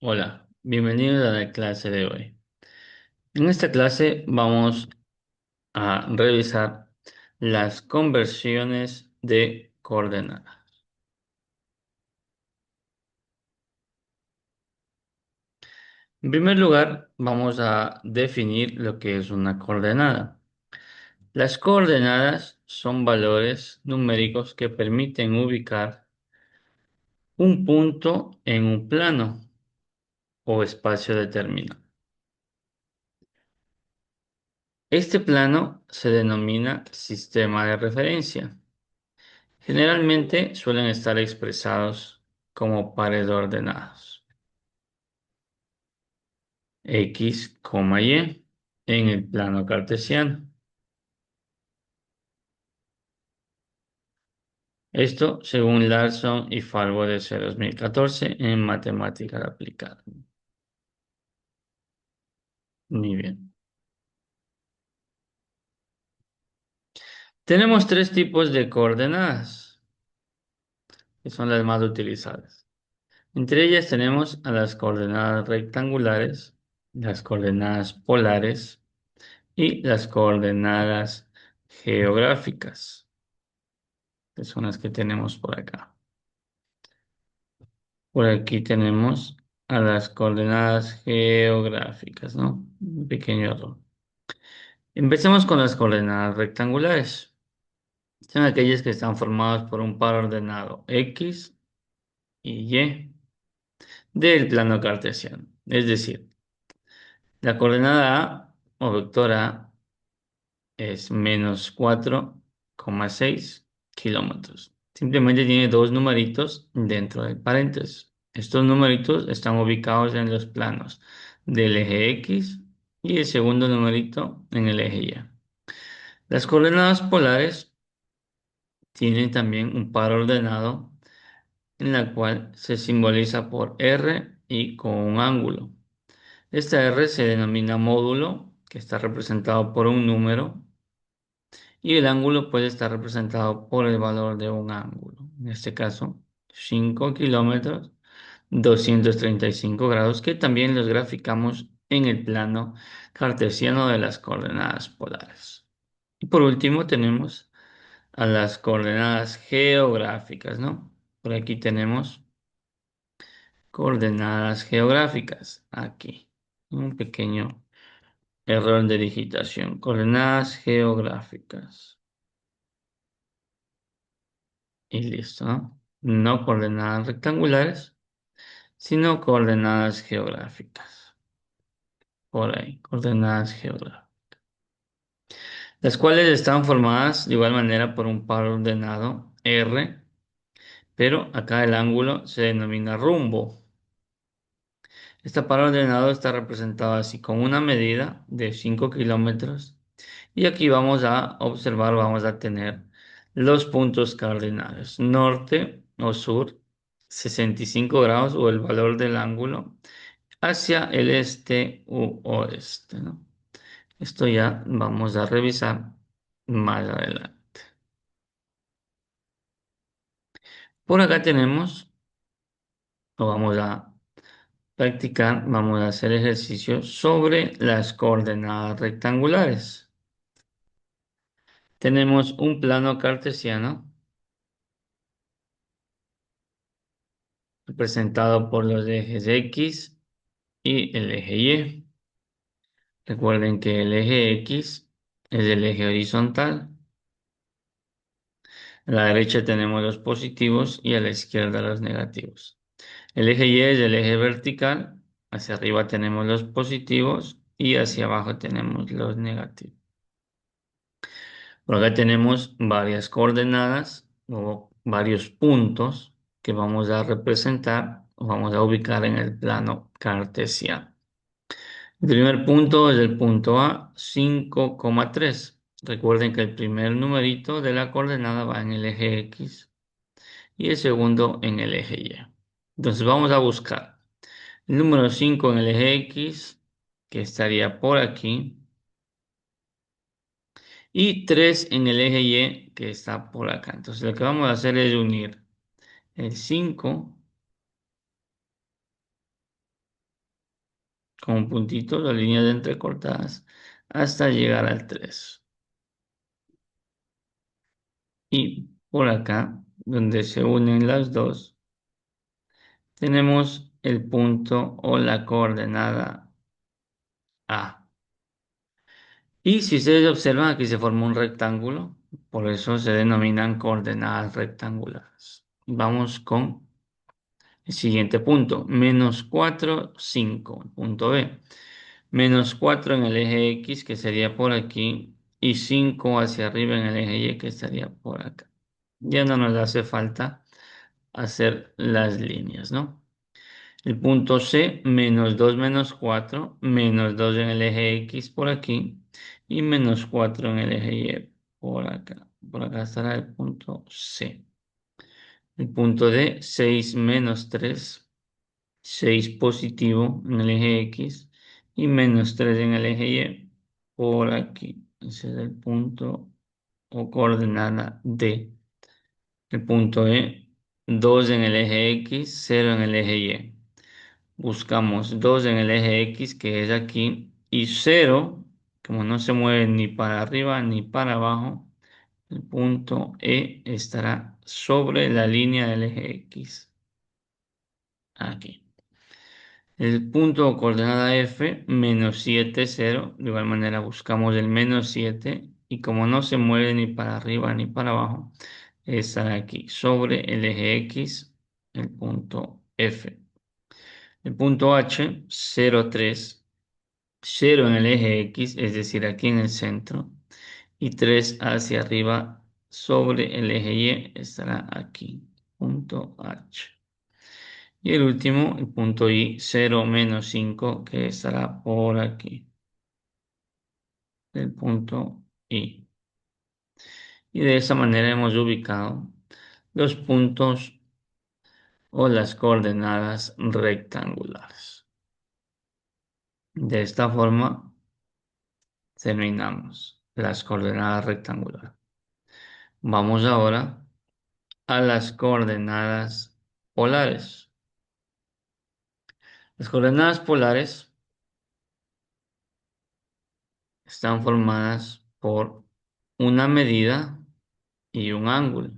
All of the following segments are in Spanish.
Hola, bienvenidos a la clase de hoy. En esta clase vamos a revisar las conversiones de coordenadas. En primer lugar, vamos a definir lo que es una coordenada. Las coordenadas son valores numéricos que permiten ubicar un punto en un plano o espacio determinado. Este plano se denomina sistema de referencia. Generalmente suelen estar expresados como pares ordenados, X, Y, en el plano cartesiano. Esto según Larson y Falvo de 2014 en Matemáticas Aplicadas. Muy bien. Tenemos tres tipos de coordenadas, que son las más utilizadas. Entre ellas tenemos a las coordenadas rectangulares, las coordenadas polares y las coordenadas geográficas, que son las que tenemos por acá. Por aquí tenemos a las coordenadas geográficas, ¿no? Un pequeño error. Empecemos con las coordenadas rectangulares. Son aquellas que están formadas por un par ordenado X y Y del plano cartesiano. Es decir, la coordenada A o vectora A es -4,6 kilómetros. Simplemente tiene dos numeritos dentro del paréntesis. Estos numeritos están ubicados en los planos del eje X y el segundo numerito en el eje Y. Las coordenadas polares tienen también un par ordenado en la cual se simboliza por R y con un ángulo. Esta R se denomina módulo, que está representado por un número y el ángulo puede estar representado por el valor de un ángulo. En este caso, 5 kilómetros, 235 grados, que también los graficamos en el plano cartesiano de las coordenadas polares. Y por último tenemos a las coordenadas geográficas, ¿no? Por aquí tenemos coordenadas geográficas. Aquí, un pequeño error de digitación. Coordenadas geográficas. Y listo, ¿no? No coordenadas rectangulares, sino coordenadas geográficas. Por ahí, coordenadas geográficas. Las cuales están formadas de igual manera por un par ordenado R, pero acá el ángulo se denomina rumbo. Este par ordenado está representado así con una medida de 5 kilómetros. Y aquí vamos a observar, vamos a tener los puntos cardinales. Norte o sur, 65 grados o el valor del ángulo hacia el este u oeste, ¿no? Esto ya vamos a revisar más adelante. Por acá tenemos, o vamos a practicar, vamos a hacer ejercicios sobre las coordenadas rectangulares. Tenemos un plano cartesiano representado por los ejes X y el eje Y. Recuerden que el eje X es el eje horizontal. A la derecha tenemos los positivos y a la izquierda los negativos. El eje Y es el eje vertical. Hacia arriba tenemos los positivos y hacia abajo tenemos los negativos. Por acá tenemos varias coordenadas o varios puntos que vamos a representar o vamos a ubicar en el plano cartesiano. El primer punto es el punto A, 5,3. Recuerden que el primer numerito de la coordenada va en el eje X y el segundo en el eje Y. Entonces vamos a buscar el número 5 en el eje X, que estaría por aquí, y 3 en el eje Y, que está por acá. Entonces lo que vamos a hacer es unir el 5 con puntitos o líneas entrecortadas hasta llegar al 3. Y por acá, donde se unen las dos, tenemos el punto o la coordenada A. Y si ustedes observan, aquí se forma un rectángulo, por eso se denominan coordenadas rectangulares. Vamos con el siguiente punto, menos 4, 5, punto B. Menos 4 en el eje X, que sería por aquí, y 5 hacia arriba en el eje Y, que estaría por acá. Ya no nos hace falta hacer las líneas, ¿no? El punto C, menos 2 menos 4 menos 2 en el eje X por aquí, y menos 4 en el eje Y por acá. Por acá estará el punto C. El punto D, 6 menos 3 6 positivo en el eje X y menos 3 en el eje Y por aquí. Ese es el punto o coordenada D. El punto E, 2 en el eje X, 0 en el eje Y. Buscamos 2 en el eje X, que es aquí, y 0, como no se mueve ni para arriba ni para abajo, el punto E estará sobre la línea del eje X. Aquí. El punto o coordenada F, menos 7, 0. De igual manera buscamos el menos 7 y como no se mueve ni para arriba ni para abajo, estará aquí sobre el eje X, el punto F. El punto H, 0, 3. 0 en el eje X, es decir, aquí en el centro, y 3 hacia arriba sobre el eje Y estará aquí, punto H. Y el último, el punto I, 0 menos 5, que estará por aquí, el punto I. Y de esa manera hemos ubicado los puntos o las coordenadas rectangulares. De esta forma terminamos las coordenadas rectangulares. Vamos ahora a las coordenadas polares. Las coordenadas polares están formadas por una medida y un ángulo.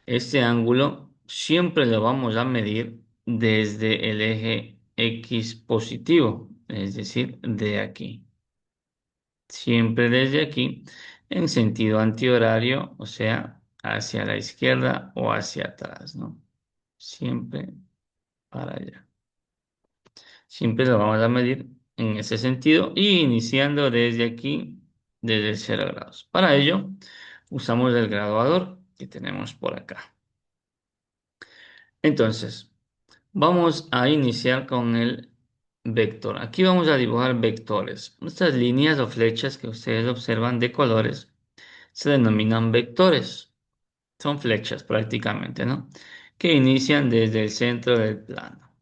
Este ángulo siempre lo vamos a medir desde el eje X positivo, es decir, de aquí. Siempre desde aquí en sentido antihorario, o sea, hacia la izquierda o hacia atrás, ¿no? Siempre para allá. Siempre lo vamos a medir en ese sentido y iniciando desde aquí, desde 0 grados. Para ello, usamos el graduador que tenemos por acá. Entonces, vamos a iniciar con el vector. Aquí vamos a dibujar vectores. Estas líneas o flechas que ustedes observan de colores se denominan vectores. Son flechas prácticamente, ¿no? Que inician desde el centro del plano,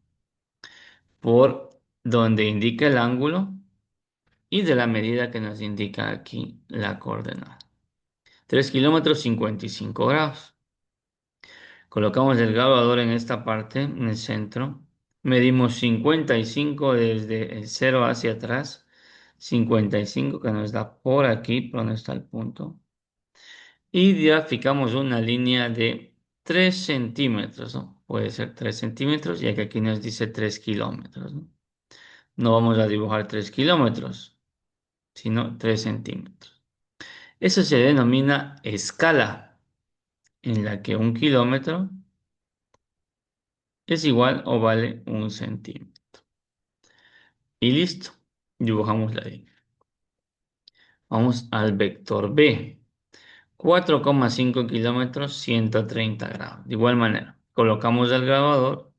por donde indica el ángulo y de la medida que nos indica aquí la coordenada. 3 kilómetros 55 grados. Colocamos el graduador en esta parte, en el centro. Medimos 55 desde el 0 hacia atrás. 55 que nos da por aquí, por donde está el punto. Y ya fijamos una línea de 3 centímetros, ¿no? Puede ser 3 centímetros, ya que aquí nos dice 3 kilómetros, ¿no? No vamos a dibujar 3 kilómetros, sino 3 centímetros. Eso se denomina escala, en la que 1 kilómetro es igual o vale 1 centímetro. Y listo, dibujamos la línea. Vamos al vector B. 4,5 kilómetros, 130 grados. De igual manera, colocamos el grabador,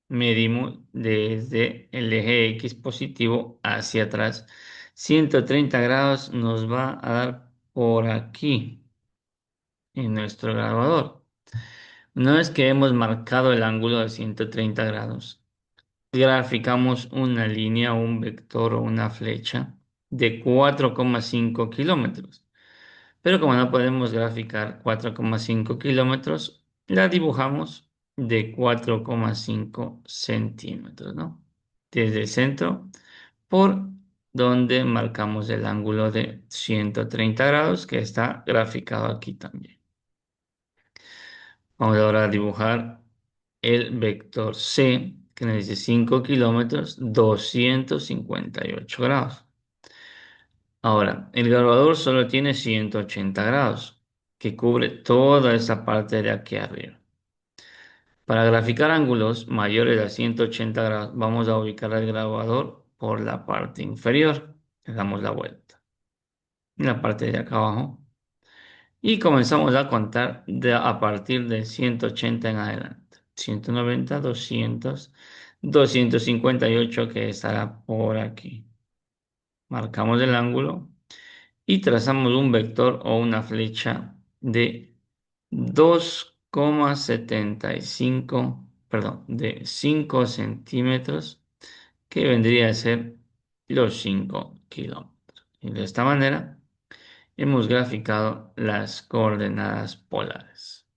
medimos desde el eje X positivo hacia atrás. 130 grados nos va a dar por aquí en nuestro grabador. Una vez que hemos marcado el ángulo de 130 grados, graficamos una línea, un vector o una flecha de 4,5 kilómetros. Pero como no podemos graficar 4,5 kilómetros, la dibujamos de 4,5 centímetros, ¿no? desde el centro por donde marcamos el ángulo de 130 grados que está graficado aquí también. Vamos ahora a dibujar el vector C, que nos dice 5 kilómetros, 258 grados. Ahora, el grabador solo tiene 180 grados, que cubre toda esa parte de aquí arriba. Para graficar ángulos mayores a 180 grados, vamos a ubicar el grabador por la parte inferior. Le damos la vuelta. En la parte de acá abajo. Y comenzamos a contar a partir de 180 en adelante. 190, 200, 258 que estará por aquí. Marcamos el ángulo y trazamos un vector o una flecha de 2,75, perdón, de 5 centímetros, que vendría a ser los 5 kilómetros. Y de esta manera hemos graficado las coordenadas polares.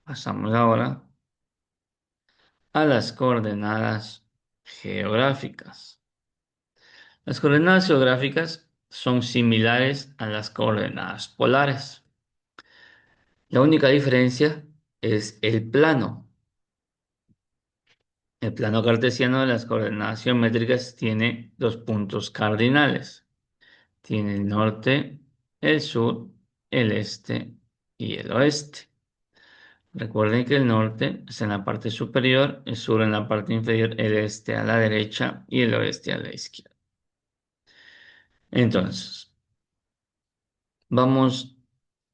Pasamos ahora a las coordenadas geográficas. Las coordenadas geográficas son similares a las coordenadas polares. La única diferencia es el plano. El plano cartesiano de las coordenadas geométricas tiene dos puntos cardinales. Tiene el norte, el sur, el este y el oeste. Recuerden que el norte está en la parte superior, el sur en la parte inferior, el este a la derecha y el oeste a la izquierda. Entonces, vamos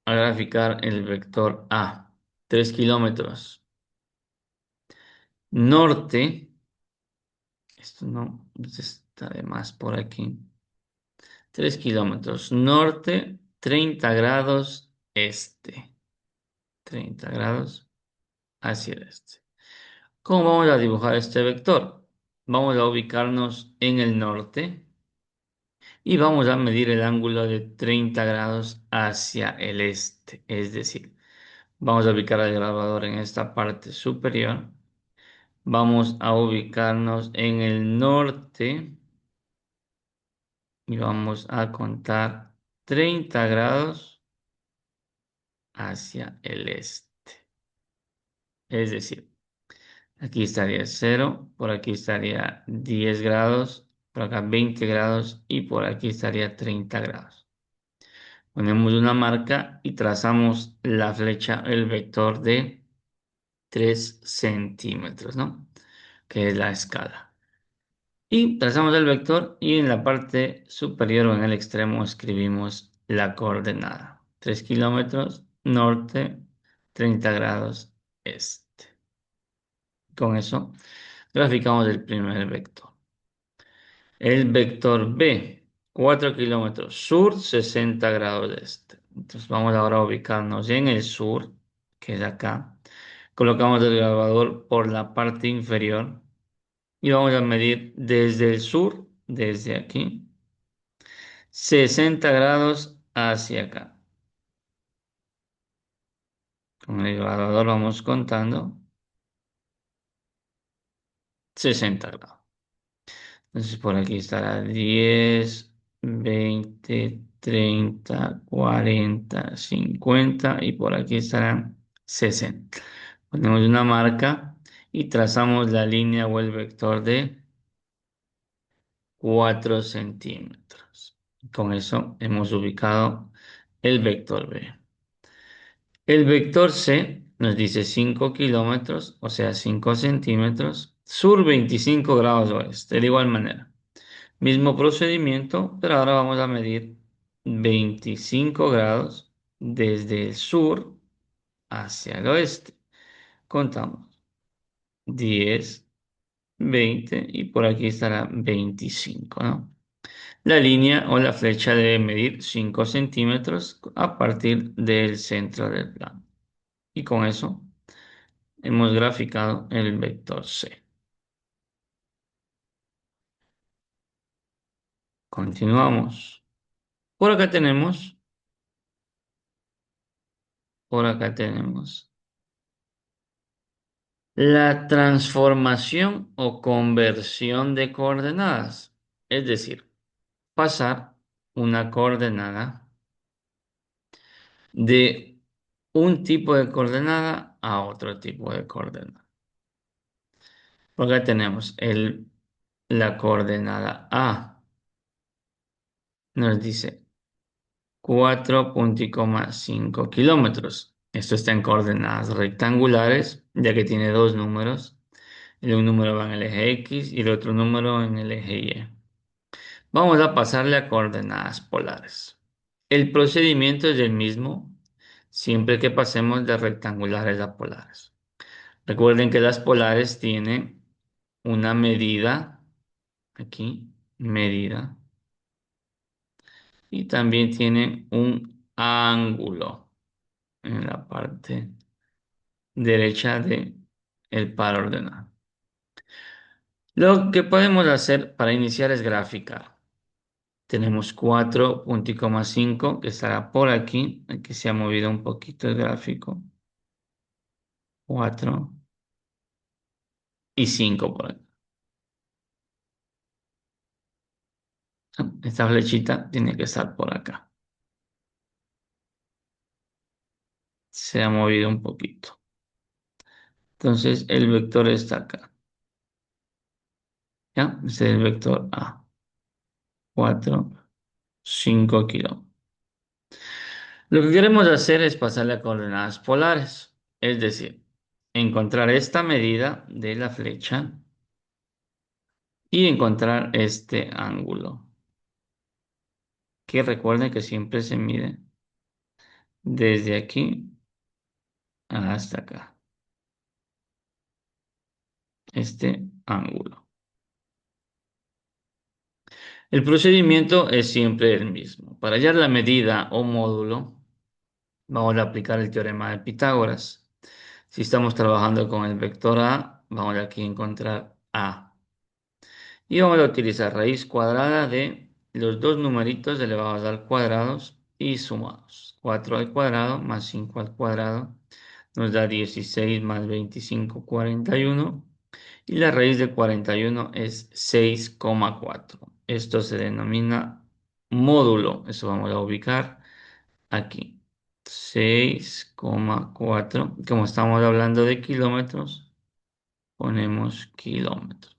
a graficar el vector A. 3 kilómetros. Norte, esto no está de más por aquí. 3 kilómetros. Norte, 30 grados este. 30 grados hacia el este. ¿Cómo vamos a dibujar este vector? Vamos a ubicarnos en el norte y vamos a medir el ángulo de 30 grados hacia el este. Es decir, vamos a ubicar el grabador en esta parte superior. Vamos a ubicarnos en el norte y vamos a contar 30 grados hacia el este. Es decir, aquí estaría 0, por aquí estaría 10 grados, por acá 20 grados y por aquí estaría 30 grados. Ponemos una marca y trazamos la flecha, el vector de 3 centímetros, ¿no? Que es la escala. Y trazamos el vector y en la parte superior o en el extremo escribimos la coordenada. 3 kilómetros norte, 30 grados este. Con eso graficamos el primer vector. El vector B, 4 kilómetros sur, 60 grados este. Entonces vamos ahora a ubicarnos en el sur, que es acá. Colocamos el grabador por la parte inferior y vamos a medir desde el sur, desde aquí, 60 grados hacia acá. Con el grabador vamos contando 60 grados. Entonces por aquí estará 10, 20, 30, 40, 50 y por aquí estarán 60. Ponemos una marca y trazamos la línea o el vector de 4 centímetros. Con eso hemos ubicado el vector B. El vector C nos dice 5 kilómetros, o sea 5 centímetros, sur 25 grados oeste, de igual manera. Mismo procedimiento, pero ahora vamos a medir 25 grados desde el sur hacia el oeste. Contamos 10, 20 y por aquí estará 25, ¿no? La línea o la flecha debe medir 5 centímetros a partir del centro del plano. Y con eso hemos graficado el vector C. Continuamos. Por acá tenemos, por acá tenemos La transformación o conversión de coordenadas, es decir, pasar una coordenada de un tipo de coordenada a otro tipo de coordenada. Porque tenemos la coordenada A, nos dice 4,5 kilómetros. Esto está en coordenadas rectangulares, ya que tiene dos números. Un número va en el eje X y el otro número en el eje Y. Vamos a pasarle a coordenadas polares. El procedimiento es el mismo siempre que pasemos de rectangulares a polares. Recuerden que las polares tienen una medida, aquí, medida, y también tienen un ángulo en la parte derecha de el par ordenado. Lo que podemos hacer para iniciar es graficar. Tenemos 4,5 que estará por aquí. Aquí se ha movido un poquito el gráfico. 4 y 5 por aquí. Esta flechita tiene que estar por acá. Se ha movido un poquito. Entonces el vector está acá. ¿Ya? Este es el vector A. 4, 5 kilómetros. Lo que queremos hacer es pasarle a coordenadas polares. Es decir, encontrar esta medida de la flecha y encontrar este ángulo. Que recuerden que siempre se mide desde aquí hasta acá. Este ángulo. El procedimiento es siempre el mismo. Para hallar la medida o módulo, vamos a aplicar el teorema de Pitágoras. Si estamos trabajando con el vector A, vamos aquí a encontrar A. Y vamos a utilizar raíz cuadrada de los dos numeritos elevados al cuadrado y sumados. 4 al cuadrado más 5 al cuadrado nos da 16 más 25, 41. Y la raíz de 41 es 6,4. Esto se denomina módulo. Eso vamos a ubicar aquí. 6,4. Como estamos hablando de kilómetros, ponemos kilómetros.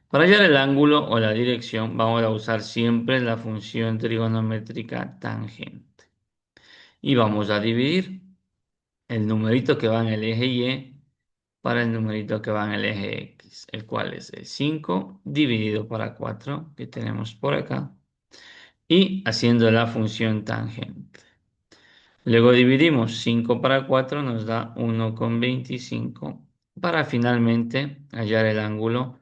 Para hallar el ángulo o la dirección, vamos a usar siempre la función trigonométrica tangente. Y vamos a dividir el numerito que va en el eje Y para el numerito que va en el eje X, el cual es el 5 dividido para 4 que tenemos por acá, y haciendo la función tangente. Luego dividimos 5 para 4, nos da 1,25 para finalmente hallar el ángulo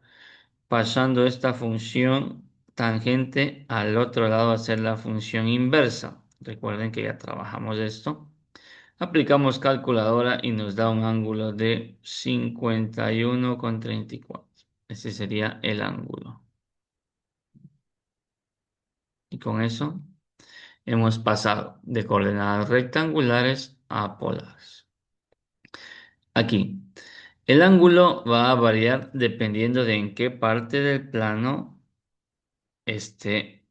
pasando esta función tangente al otro lado a hacer la función inversa. Recuerden que ya trabajamos esto. Aplicamos calculadora y nos da un ángulo de 51,34. Ese sería el ángulo. Y con eso hemos pasado de coordenadas rectangulares a polares. Aquí, el ángulo va a variar dependiendo de en qué parte del plano esté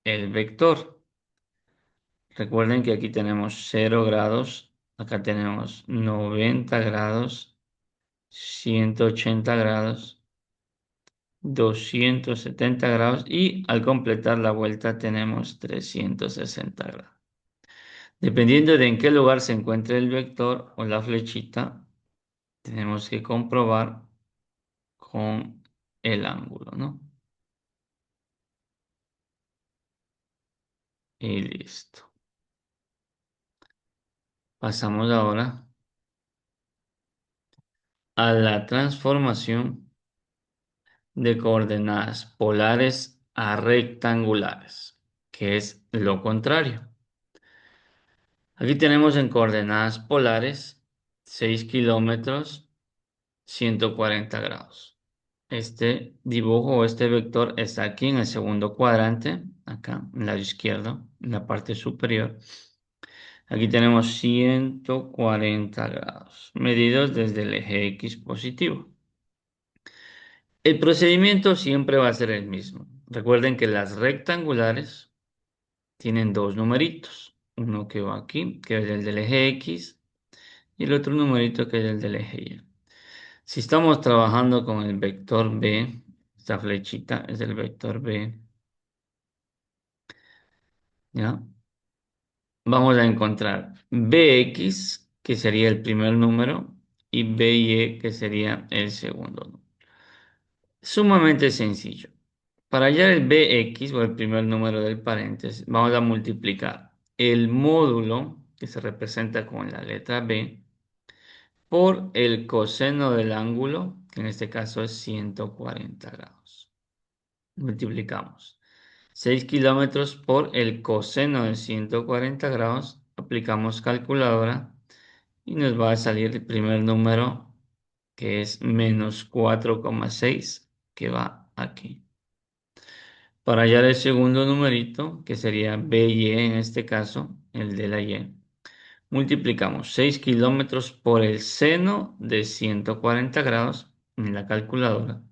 el vector. Recuerden que aquí tenemos 0 grados, acá tenemos 90 grados, 180 grados, 270 grados y al completar la vuelta tenemos 360 grados. Dependiendo de en qué lugar se encuentre el vector o la flechita, tenemos que comprobar con el ángulo, ¿no? Y listo. Pasamos ahora a la transformación de coordenadas polares a rectangulares, que es lo contrario. Aquí tenemos en coordenadas polares 6 kilómetros, 140 grados. Este dibujo o este vector está aquí en el segundo cuadrante, acá en el lado izquierdo, en la parte superior. Aquí tenemos 140 grados, medidos desde el eje X positivo. El procedimiento siempre va a ser el mismo. Recuerden que las rectangulares tienen dos numeritos. Uno que va aquí, que es el del eje X, y el otro numerito que es el del eje Y. Si estamos trabajando con el vector B, esta flechita es el vector B, ¿ya? Vamos a encontrar Bx, que sería el primer número, y By, que sería el segundo número. Sumamente sencillo. Para hallar el Bx, o el primer número del paréntesis, vamos a multiplicar el módulo, que se representa con la letra B, por el coseno del ángulo, que en este caso es 140 grados. Multiplicamos 6 kilómetros por el coseno de 140 grados. Aplicamos calculadora y nos va a salir el primer número, que es menos 4,6, que va aquí. Para hallar el segundo numerito, que sería BY en este caso, el de la Y, multiplicamos 6 kilómetros por el seno de 140 grados en la calculadora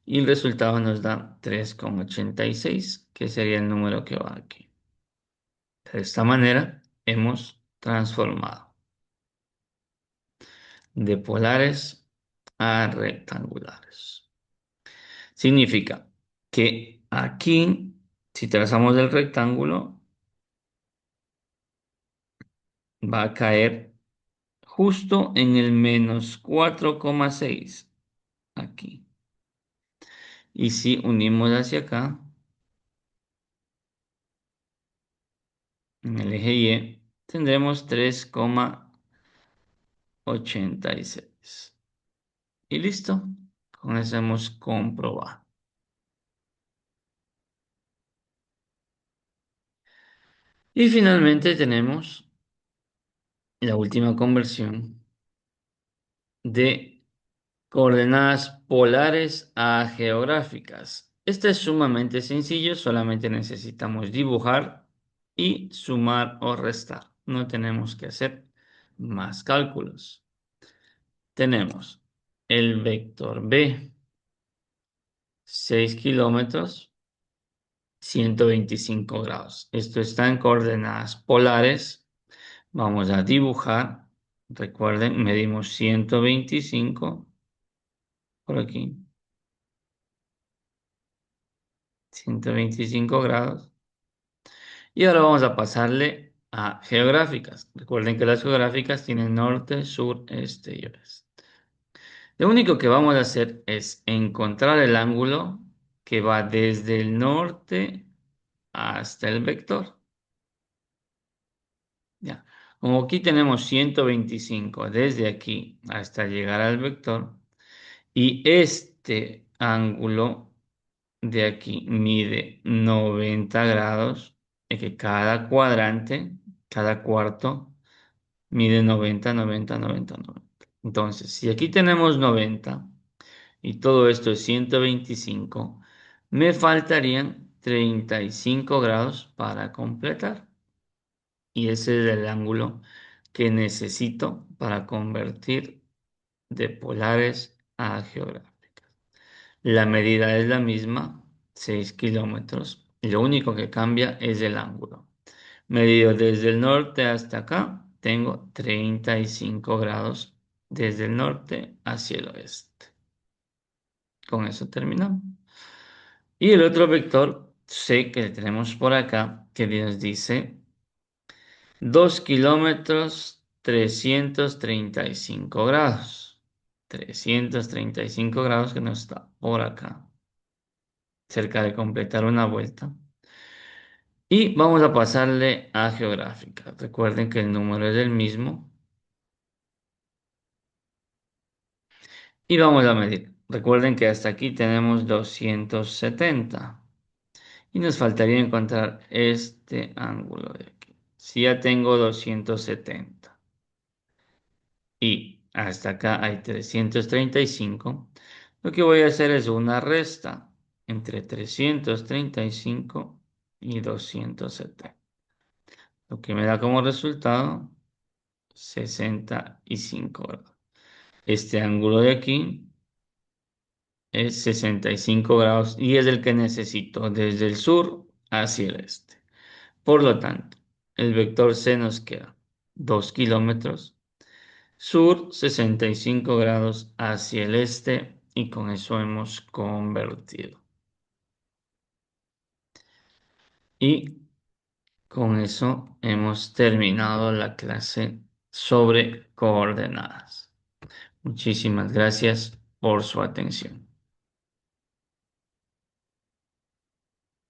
y el resultado nos da 3,86, que sería el número que va aquí. De esta manera hemos transformado de polares a rectangulares. Significa que aquí, si trazamos el rectángulo, va a caer justo en el menos 4,6 aquí. Y si unimos hacia acá, en el eje Y, tendremos 3,86. Y listo. Con eso hemos comprobado. Y finalmente tenemos la última conversión de coordenadas polares a geográficas. Este es sumamente sencillo, solamente necesitamos dibujar y sumar o restar. No tenemos que hacer más cálculos. Tenemos el vector B, 6 kilómetros, 125 grados. Esto está en coordenadas polares. Vamos a dibujar. Recuerden, medimos 125 por aquí. 125 grados. Y ahora vamos a pasarle a geográficas. Recuerden que las geográficas tienen norte, sur, este y oeste. Lo único que vamos a hacer es encontrar el ángulo que va desde el norte hasta el vector. Ya. Como aquí tenemos 125 desde aquí hasta llegar al vector y este ángulo de aquí mide 90 grados, es que cada cuadrante, cada cuarto mide 90, 90, 90, 90. Entonces, si aquí tenemos 90 y todo esto es 125, me faltarían 35 grados para completar. Y ese es el ángulo que necesito para convertir de polares a geográficas. La medida es la misma, 6 kilómetros. Lo único que cambia es el ángulo. Medido desde el norte hasta acá, tengo 35 grados desde el norte hacia el oeste. Con eso terminamos. Y el otro vector C que tenemos por acá, que nos dice 2 kilómetros 335 grados. 335 grados que nos está por acá, cerca de completar una vuelta. Y vamos a pasarle a geográfica. Recuerden que el número es el mismo. Y vamos a medir. Recuerden que hasta aquí tenemos 270. Y nos faltaría encontrar este ángulo de aquí. Si ya tengo 270 y hasta acá hay 335, lo que voy a hacer es una resta entre 335 y 270. lo que me da como resultado 65 grados. Este ángulo de aquí es 65 grados y es el que necesito desde el sur hacia el este. Por lo tanto, el vector C nos queda 2 kilómetros, sur 65 grados hacia el este y con eso hemos convertido. Y con eso hemos terminado la clase sobre coordenadas. Muchísimas gracias por su atención.